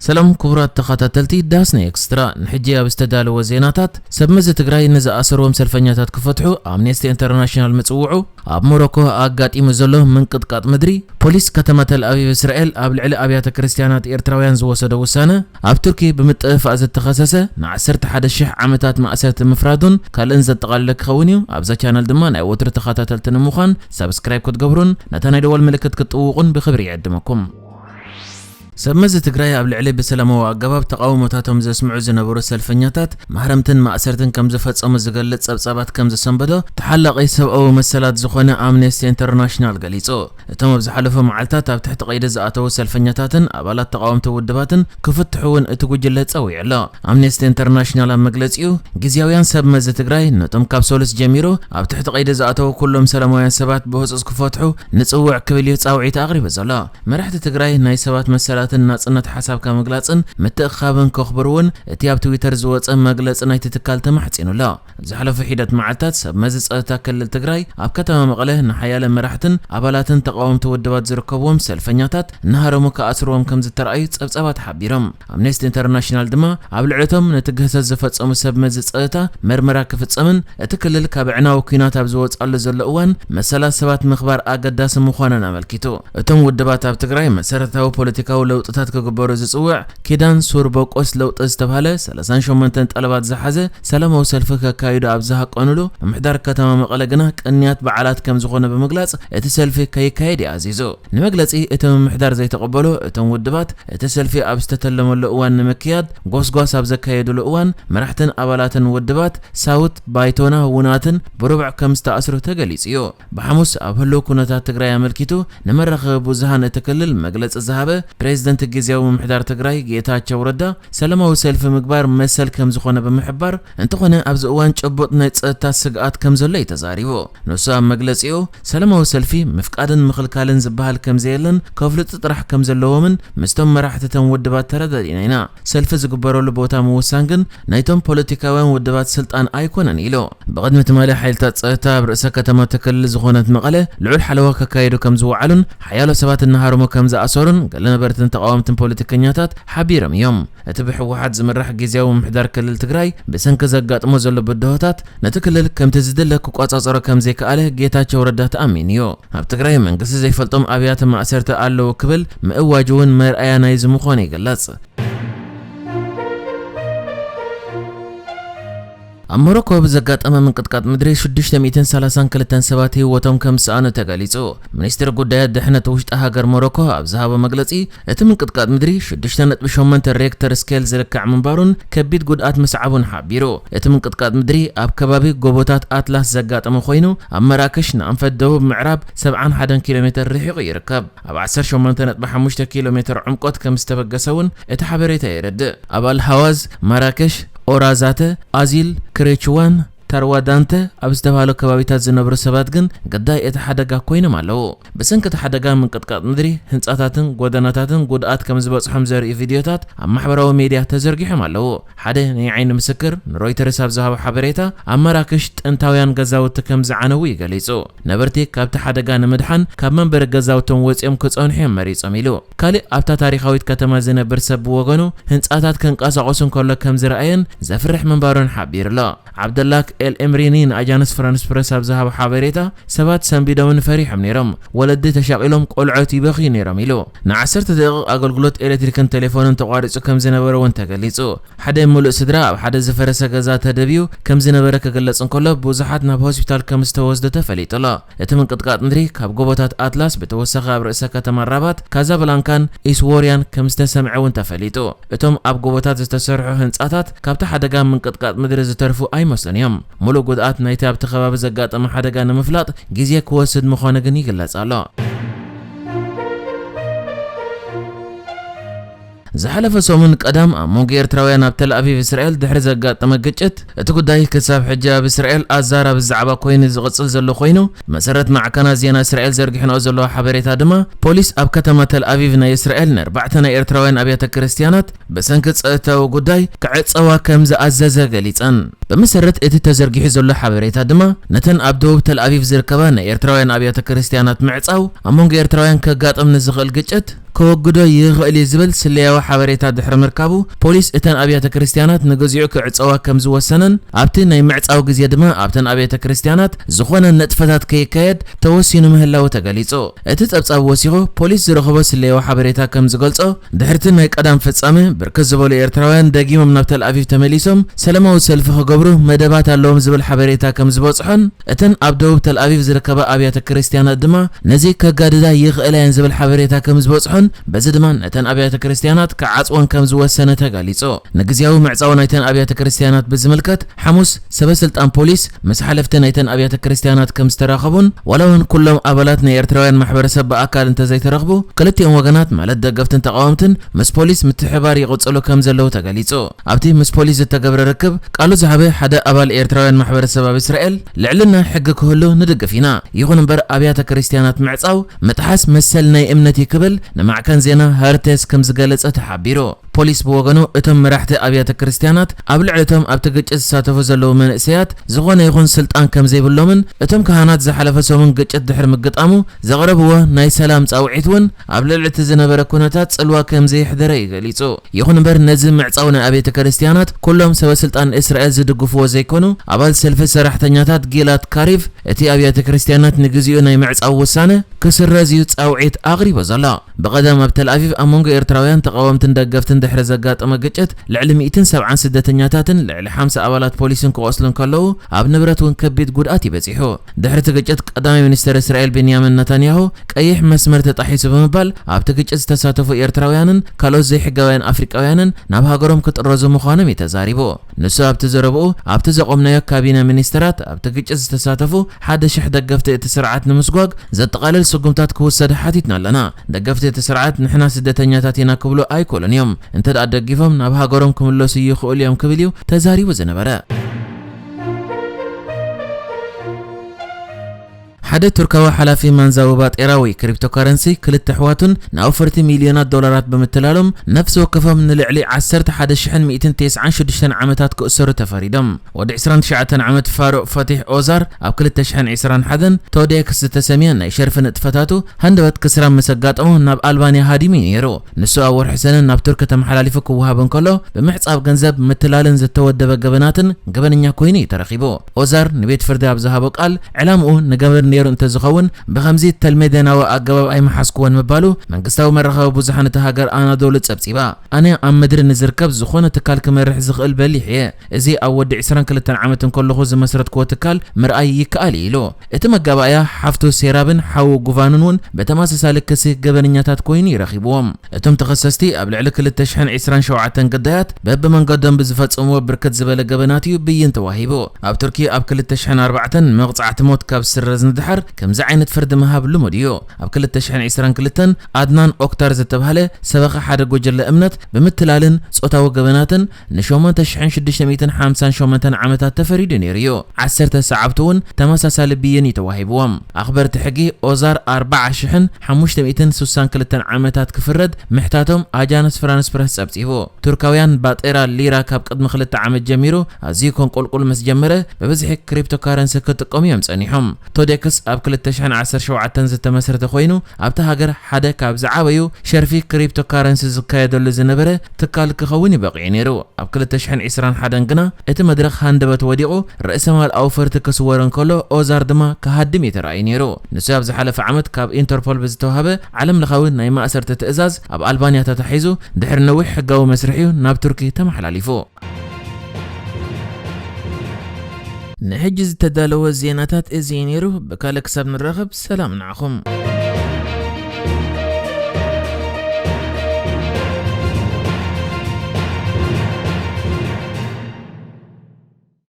سلام كبرات تخاتلتي داسني اكسترا نحجي باستدال وزيناتات سبمز تግራይ نزاسرهم سلفኛታት ክፈትሑ አምነስቲ ኢንተርናሽናል መጽውዑ ኣብ ሞሮኮ አጋጢሙ ዘሎ ምንቅጥቃጥ ምድሪ ፖሊስ ከተማ ተል አቪቭ እስራኤል ኣብ ልዕሊ ኣብያተ ክርስቲያናት ኤርትራውያን ዝወሰደ ውሳነ ኣብ ቱርኪ ብምጥፋእ ዝተኸሰሰ ን11,000 ዓመታት ማእሰርቲ ምፍራዱን ካልእን ዘጠቃለለ ክኸውን እዩ። ኣብዛ ቻናል ድማ ናይ ወትሪ ተኸታተልቲ ንምዃን ሰብስክራይብ ክትገብሩን ነታ ናይ ደወል ምልክት ክትጥውቁን ብኽብሪ ይዕድመኩም። سمز تግራይ ኣብ ልዕሊ በሰላማዊ ኣገባብ ተቃውሞታቶም ዘስምዑ ዝነበሩ ሰልፈኛታት ማህረምትን ማእሰርትን ከም ዝፈጸሙ ዝገልጽ ጸብጻባት ከም ዝሰንበዶ ተሓላቂ ሰብኣዊ መሰላት ዝኾነ አምነስቲ ኢንተርናሽናል ገሊጹ። እቶም ኣብ ዝሓለፈ መዓልታት ኣብ ትሕቲ ቀይዲ ዝኣተው ሰልፈኛታትን ኣባላት ተቃውምቲ ውድባትን ክፍትሑን እቲ ጉጅለ ጸዊዑ ኣሎ። አምነስቲ ኢንተርናሽናል ኣብ መግለጺኡ ግዚያውያን ሰብመዝ ትግራይ ነቶም ካብ ሶልስ ጀሚሩ ኣብ ትሕቲ ቀይዲ ዝኣተው ኩሎም ሰላማውያን ሰባት ብህጹጽ ክፈትሑ ንጽውዕ ክብል ጻውዒት ኣቕሪቡ ዘሎ። መራሕቲ ትግራይ ናይ ሰባት መሰላት ናጽነት ሓሳብ ከመግላጽን ምትእኻብን ከኽብሩን እቲ ኣብ ትዊተር ዝወጸ መግለጽ ናይቲ ትካል ተማሕጺኑላ። ዝሓለፈ ሒደት መዓልታት ሰብመዝ ጸጥታ ክልል ትግራይ ኣብ ከተማ መቐለ ንሓያለ መራሕትን ኣባላትን ተቃወምቲ ውድባት ዝርከብዎም ሰልፈኛታት እናሃረሙ ከኣስርዎም ከም ዝተረኣዩ ጸብጻባት ሓቢሮም። አምነስቲ ኢንተርናሽናል ድማ ኣብ ልዕቶም ነቲ ግህሰት ዝፈጸሙ ሰብመዝ ጸጥታ መርመራ ክፍጸምን እቲ ክልል ካብ ዕናዊ ኩናት ኣብ ዝወጻሉ ዘሎ እዋን መሰላት ሰባት ምኽባር ኣገዳሲ ምዃኑን ኣመልኪቱ። እቶም ውድባት ኣብ ትግራይ መሰረታዊ ፖለቲካዊ ለውጥታት ክግበሩ ዝጽውዕ ኪዳን ሱር በቆስ ለውጥ ዝተባሃለ 38 ጠለባት ዝሓዘ ሰላማዊ ሰልፊ ከካይዱ ኣብ ዝሃቆኑሉ ምሕዳር ከተማ መቐለ ግና ቅንያት በዓላት ከም ዝኾነ ብምግላጽ እቲ ሰልፊ ከይካየድ ኣዚዙ። ንመግለጺ እቶም ምሕዳር ዘይተቀበሉ እቶም ውድባት እቲ ሰልፊ ኣብ ዝተተለመሉ እዋን ንምክያድ ጎስጓስ ኣብ ዘካየዱሉ እዋን መራሕትን ኣባላትን ውድባት ሳውት ባይቶና ውናትን ብሩብዕ ከም ዝተኣስሩ ተገሊጹ እዩ። ብሓሙስ ኣብ ህልው ኩነታት ትግራይ ኣመልኪቱ ንመራኸቢ ብዙሃን እቲ ክልል መግለጺ ዝሃበ ፕሬዝደንት ግዚያዊ ምሕዳር ትግራይ ጌታቸው ረዳ ሰላማዊ ሰልፊ ምግባር መሰል ከም ዝኾነ ብምሕባር እንተኾነ ኣብዚ እዋን ጭቡጥ ናይ ጸጥታ ስግኣት ከም ዘሎ ይተዛሪቡ። ንሱ ኣብ መግለጺኡ ሰላማዊ ሰልፊ ምፍቃድን ምኽልካልን ዝበሃል ከም ዘየለን ከፍልጡ ጥራሕ ከም ዘለዎምን ምስቶም መራሕትቶም ውድባት ተረዳዲና ኢና። ሰልፊ ዝግበረሉ ቦታ ምውሳን ግን ናይቶም ፖለቲካውያን ውድባት ስልጣን ኣይኮነን ኢሉ። ብቅድሚ ትማሊ ሓይልታት ጸጥታ ኣብ ርእሰ ከተማ ትክልል ዝኾነት መቐለ ልዑል ሓለዋ ከካይዱ ከም ዝወዓሉን ሓያሎ ሰባት እናሃረሙ ከም ዝኣሰሩን ገለ ነበርትን ተቃወምትን ፖለቲከኛታት ሓቢሮም እዮም። እቲ ብሕወሓት ዝምራሕ ግዚያዊ ምሕዳር ክልል ትግራይ ብሰንኪ ዘጋጥሞ ዘሎ ብድሆታት ነቲ ክልል ከምቲ ዝድለ ክቆጻጸሮ ከም ዘይከኣለ ጌታቸው ረዳ ተኣሚኑ እዩ። ኣብ ትግራይ መንግስቲ ዘይፈልጦም ኣብያተ ማእሰርቲ ኣለዉ ክብል ምእዋጅ እውን መርኣያ ናይ ዝምኾነ ይገልጽ። ኣብ ሞሮኮ ብዘጋጠመ ምንቅጥቃጥ ምድሪ 632 ሰባት ህይወቶም ከም ዝሰኣኑ ተገሊጹ። ሚኒስትር ጉዳያት ድሕነት ውሽጢ ሃገር ሞሮኮ ኣብ ዝሃቦ መግለጺ እቲ ምንቅጥቃጥ ምድሪ 6.8 ሬክተር ስኬል ዝልክዕ ምንባሩን ከቢድ ጉድኣት መስዓቡን ሓቢሩ። እቲ ምንቅጥቃጥ ምድሪ ኣብ ከባቢ ጎቦታት ኣትላስ ዘጋጠመ ኮይኑ ኣብ መራከሽ ንኣንፈት ደቡብ ምዕራብ 71 ኪሎ ሜትር ርሒቑ ይርከብ። ኣብ 18.5 ኪሎ ሜትር ዕምቆት ከም ዝተበገሰውን እቲ ሓበሬታ የረድእ። ኣብ አልሃዋዝ ማራከሽ ኦራዛተ አዚል ክሬችዋን ታርዋዳንተ ኣብ ዝተባሃሉ ከባቢታት ዝነብሩ ሰባት ግን ገዳይ እቲ ሓደጋ ኮይኖም ኣለዉ። ብሰንኪ እቲ ሓደጋ ምንቅጥቃጥ ምድሪ ህንጻታትን ጎደናታትን ጉድኣት ከም ዝበጽሖም ዘርኢ ቪድዮታት ኣብ ማሕበራዊ ሚድያ ተዘርጊሖም ኣለዉ። ሓደ ናይ ዓይኒ ምስክር ንሮይተርስ ኣብ ዝሃቦ ሓበሬታ ኣብ መራከሽ ጥንታውያን ገዛውቲ ከም ዝዓነዉ ይገሊጹ። ነበርቲ ካብቲ ሓደጋ ንምድሓን ካብ መንበሪ ገዛውቶም ወፂኦም ክጸንሑ እዮም መሪጾም ኢሉ። ካልእ ኣብታ ታሪኻዊት ከተማ ዝነብር ሰብ ብወገኑ ህንጻታት ከንቀሳቐሱ እንከሎ ከም ዝረኣየን ዘፍርሕ ምንባሩን ሓቢሩ ኣሎ። ዓብደላክ ኤልኤምሪኒን አጃንስ ፍራንስ ፕረስ ኣብ ዝሃቦ ሓበሬታ ሰባት ሰንቢዶምን ፈሪሖም ነይሮም፣ ወለዲ ተሻቂሎም ቆልዑት ይበኽዩ ነይሮም ኢሉ። ን10 ደቂቕ ኣገልግሎት ኤሌክትሪክን ቴሌፎንን ተቋሪጹ ከም ዝነበረ እውን ተገሊጹ። ሓደ ሙሉእ ስድራ ኣብ ሓደ ዝፈረሰ ገዛ ተደብዩ ከም ዝነበረ ክገልጽ እንከሎ ብዙሓት ናብ ሆስፒታል ከም ዝተወስዱ ተፈሊጡ ኣሎ። እቲ ምንቅጥቃጥ ምድሪ ካብ ጎቦታት ኣትላስ ብተወሳኺ ኣብ ርእሰ ከተማ ራባት ካዛብላንካን ኢስዎርያን ከም ዝተሰምዐ እውን ተፈሊጡ። እቶም ኣብ ጎቦታት ዝተሰርሑ ህንጻታት ካብቲ ሓደጋ ምንቅጥቃጥ ምድሪ ዝተርፉ ኣይመስሉን እዮም። ሙሉእ ጉድኣት ናይቲ ኣብቲ ከባቢ ዘጋጠመ ሓደጋ ንምፍላጥ ግዜ ክወስድ ምዃኑ ግን ይግለጽ ኣሎ። زحلف سومن قدام موج إيرتراويان ኣብ ተል አቪቭ እስራኤል ድሕሪ ዘጋጠመ ግጭት እቲ ጉዳይ ክሳብ ሕጂ ኣብ እስራኤል ኣዛራ ብዛዕባ ኮይኑ ዝቕጽል ዘሎ ኮይኑ መሰረት ማዕከና ዜና እስራኤል ዘርጊሕነኦ ዘሎ ሓበሬታ ድማ ፖሊስ ኣብ ከተማ ተል አቪቭ ናይ እስራኤል ንኣርባዕተ ናይ ኤርትራውያን ኣብያተ ክርስቲያናት በሰንኪ ጸጥታዊ ጉዳይ ክዕጸዋ ከም ዝኣዘዘ ገሊጸን። በመሰረት እቲ ተዘርጊሑ ዘሎ ሓበሬታ ድማ ነተን ኣብ ደቡብ ተል አቪቭ ዝርከባ ናይ ኤርትራውያን ኣብያተ ክርስቲያናት ምዕጻው ኣብ ሞንጎ ኤርትራውያን ከጋጥም ንዝኽእል ግጭት كوجدو يغلي زبل سلياو حبريتا دحر مركابو بوليس اتن ابيات كريستيانات نغزيو كعصوا كم زوسنن ابتن ناي معصاو غزي دما ابتن ابيات كريستيانات زخونه نطفتات كيكايد توسينو مهلاو تغليصو اتي صبصاب وسيغو بوليس زرخبو سلياو حبريتا كم زغلصو دحرتن ناي قدام فصامه بركز زبل ኤርትራውያን دغيمم ናብ ተል አቪቭ ተመሊሶም ሰላማዊ ሰልፍ ክገብሩ መደባት ኣለዎም ዝብል ሓበሬታ ከም ዝበጽሑን እተን ኣብ ደቡብ ተል አቪቭ ዝርከባ ኣብያተ ክርስቲያናት ድማ ነዚ ከጋድዳ ይኽእላን ዝብል ሓበሬታ ከም ዝበጽሑን በዚ ድማ እተን ኣብያተ ክርስቲያናት ከዓጽወን ከም ዝወሰነ ተጋሊጹ ንግዚያዊ ምዕጻው ናይተን ኣብያተ ክርስቲያናት ብዝምልከት ሐሙስ ሰበስልጣን ፖሊስ ምስ ሓለፍቲ ናይተን ኣብያተ ክርስቲያናት ከም ዝተራኸቡን ወላውን ኩሎም ኣባላት ናይ ኤርትራውያን ማሕበረሰብ በኣካል እንተዘይተረኽቡ ክልቲኦም ወገናት ማለት ደገፍትን ተቃወምትን ምስ ፖሊስ ምትሕባር ይቕጽሉ ከም ዘለው ተጋሊጹ ኣብቲ ምስ ፖሊስ ዝተገብረ ርክብ ቃሉ ዝሃበ ሓደ ኣባል ኤርትራውያን ማሕበረሰብ ኣብ እስራኤል ልዕልና ሕጊ ክህሉ ንድግፍ ኢና ይኹን እምበር ኣብያተ ክርስቲያናት ምዕጻው መጥሓስ መሰል ናይ እምነት ይክብል ንማዕከን ዜና ሃርቴስ ከም ዝገለጸ ተሓቢሩ ፖሊስ ብወገኑ እቶም መራሕቲ ኣብያተ ክርስቲያናት ኣብ ልዕልቶም ኣብ ግጭት ዝሳተፉ ዘለዉ መንእሰያት ዝኾነ ይኹን ስልጣን ከም ዘይብሎምን እቶም ካህናት ዝሓለፈ ሰሙን ግጭት ድሕሪ ምግጣሙ ዘቕረብዎ ናይ ሰላም ጻውዒት እውን ኣብ ልዕልቲ ዝነበረ ኩነታት ጽልዋ ከም ዘይሕደረ ይገሊጹ ይኹን እምበር ነዚ ምዕጻው ናይ ኣብያተ ክርስቲያናት ኩሎም ሰበስልጣን እስራኤል ዝድግፍዎ ዘይኮኑ ኣባል ሰልፊ ሰራሕተኛታት ጊላት ካሪቭ እቲ ኣብያተ ክርስቲያናት ንግዚኡ ናይ ምዕጻው ውሳነ ክስረዝዩ ጻውዒት ኣቕሪቦ ዘሎ በቀደም ኣብ ተል አቪቭ ኣሞንጎ ኤርትራውያን ተቃወምትን ደገፍትን ድሕሪ ዘጋጠመ ግጭት ልዕሊ 170 ስደተኛታትን ልዕሊ 50 ኣባላት ፖሊስን ክቆስሉን ከለዉ ኣብ ንብረት እውን ከቢድ ጉድኣት ይበጺሑ ድሕሪ እቲ ግጭት ቀዳማይ ሚኒስትር እስራኤል ቤንያሚን ነታንያሁ ቀይሕ መስመር ተጣሒሱ ብምባል ኣብቲ ግጭት ዝተሳተፉ ኤርትራውያንን ካልኦት ዘይሕጋውያን ኣፍሪቃውያንን ናብ ሃገሮም ክጥረዙ ምዃኖም ተዛሪቡ ንሱ ኣብቲ ዘረብኡ ኣብቲ ዘቆምናዮ ካቢነ ሚኒስትራት ኣብቲ ግጭት ዝተሳተፉ 1000 ደገፍቲ እቲ ስርዓት ንምስጓግ ዘጠቃልል ስጉምታት ክውሰድ ሓቲትና ኣለና ደገፍቲ እቲ ስርዓት ንሕና ስደተኛታት ኢና ክብሉ ኣይኮሉን እዮም እንተ ደጊፎም ናብ ሃገሮም ክምለሱ ይኽእሉ እዮም ክብል እዩ ተዛሪቡ ዝነበረ ሓደ ቱርካዊ ሓላፊ ማንዛውባ ጤራዊ ክሪፕቶከረንሲ ክልተ ሕዋቱን ን40 ሚልዮናት ዶላራት ብምትላሎም ነፍሲ ወከፎም ንልዕሊ 10196 ዓመታት ክእሰሩ ተፈሪዶም ወዲ 29 ዓመት ፋሩቅ ፈቲሕ ኦዛር ኣብ 2021 ቶዴክስ ዝተሰምየ ናይ ሸርፊ ንጥፈታቱ ሃንደበት ክስራ መሰጋጠሙ ናብ ኣልባንያ ሃዲሙ ነይሩ ንሱ ኣብ ወርሒ ሰነ ናብ ቱርክ ተመሓላሊፉ ክወሃብ እንከሎ ብምሕጻብ ገንዘብ ምትላልን ዝተወደበ ገበናትን ገበነኛ ኮይኑ ተረኺቡ ኦዛር ንቤት ፍርዲ ኣብ ዝሃቦ ቃል ዕላምኡ ንገበር እንተ ዝኸውን በኸምዚ ተልሜደናዊ ኣገባብ ኣይመሓስኩዎን ምባሉ መንግስታዊ መራኸቢ ብዙሓን እቲ ሃገር ኣናዶሉ ጸብጺባ ኣነ ኣብ ምድሪ ንዝርከብ ዝኾነ ትካል ክመርሕ ዝኽእል በሊሕ እየ እዚ ኣብ ወዲ 22 ዓመት እንከለኹ ዝመስረትክዎ ትካል ምርኣይ ይከኣል ኢሉ እቲ መጋባእያ ሓፍቱ ሴራብን ሓው ጉቫንን እውን በተመሳሳሊ ክሲ ገበነኛታት ኮይኑ ይረኺብዎም እቶም ተኸሰስቲ ኣብ ልዕሊ 2027 ግዳያት በብመንገዶም ብዝፈጽምዎ ብርክት ዝበለ ገበናት እዩ ብይን ተዋሂቡ ኣብ ቱርኪ ኣብ 2004 መቕጻዕቲ ሞት ካብ ስረዝ ንድሓር ከምዚ ዓይነት ፍርዲ መሃብ ልሙድ እዩ ኣብ 2022 ኣድናን ኦክታር ዝተባሃለ ሰበኻ ሓደ ጎጀለ እምነት ብምትላልን ጾታዊ ገበናትን ን8658 ዓመታት ተፈሪዱ ነይሩ እዩ 10 ሰዓብቲ እውን ተመሳሳሊ ብይን ተዋሂብዎም ኣኽበርቲ ሕጊ ኦዛር 4562 ዓመታት ክፍረድ ምሕታቶም ኣጃንስ ፍራንስ ፕረስ ጸብጺቡ ቱርካውያን ባጤራ ሊራ ካብ ቅድሚ 2 ዓመት ጀሚሩ ኣዝዩ ኮንቆልቁል ምስ ጀመረ በብዝሒ ክሪፕቶከረንሲ ክጥቀሙ እዮም ጸኒሖም ቶዴክስ ኣብ 2017 ዝተመስረተ ኮይኑ ኣብታ ሃገር ሓደ ካብ ዝዓበዩ ሸርፊ ክሪፕቶከረንሲ ዝካየደሉ ዝነበረ ትካል ክኸውን ይበቂዑ ነይሩ ኣብ 2021 ግና እቲ መድረኽ ሃንደበት ወዲቑ ርእሰ መላኣዊ ፈርቲ ክስወረን ከሎ ኦዛር ድማ ክሃድም የተረኣዩ ነይሩ ንሱ ኣብ ዝሓለፈ ዓመት ካብ ኢንተርፖል ብዝተዋሃበ ዓለም ለኻዊ ናይ ማእሰርቲ ትእዛዝ ኣብ ኣልባንያ ተታሒዙ ድሕሪ ነዊሕ ሕጋዊ መስርሕ ናብ ቱርኪ ተመሓላሊፉ نحجز تدالو الزيناتات ازينيرو بكالك ساب نرغب سلام نعخم